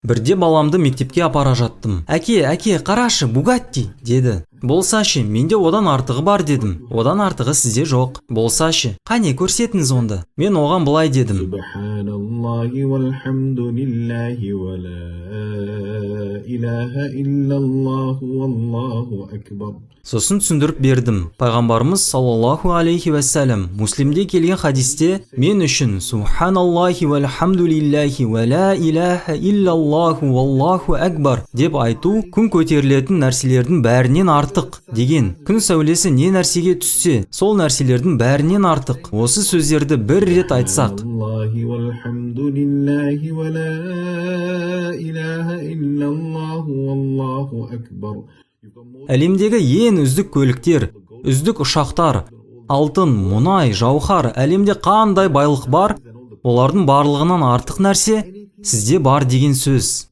Бірде баламды мектепке апара жаттым. Әке, қарашы, Бугатти, деді. Болсашы, менде одан артығы бар дедім. Одан артығы сізде жоқ. Болсашы, қане көрсетіңіз онда. Мен оған былай дедім. Субханаллахи вальхамдулиллахи ва ла илаха иллаллаху валлаху акбар. Сосын түсіндіріп бердім. Пайғамбарымыз саллаллаху алейхи вассалам Муслимде келген хадисте мен үшін Субханаллахи вальхамдулиллахи ва ла илаха иллаллаху валлаху акбар деп айту күн көтерілетін нәрселердің бәрінен артық деген. Күн сәулесі не нәрсеге түссе, сол нәрселердің бәрінен артық. Осы сөздерді бір рет айтсақ. Аллахи вальхамдулиллахи ва ла илаха иллаллаху валлаху акбар. Әлемдегі ең үздік көліктер, үздік ұшақтар, алтын, мұнай, жауһар, әлемде қандай байлық бар, олардың барлығынан артық нәрсе сізде бар деген сөз.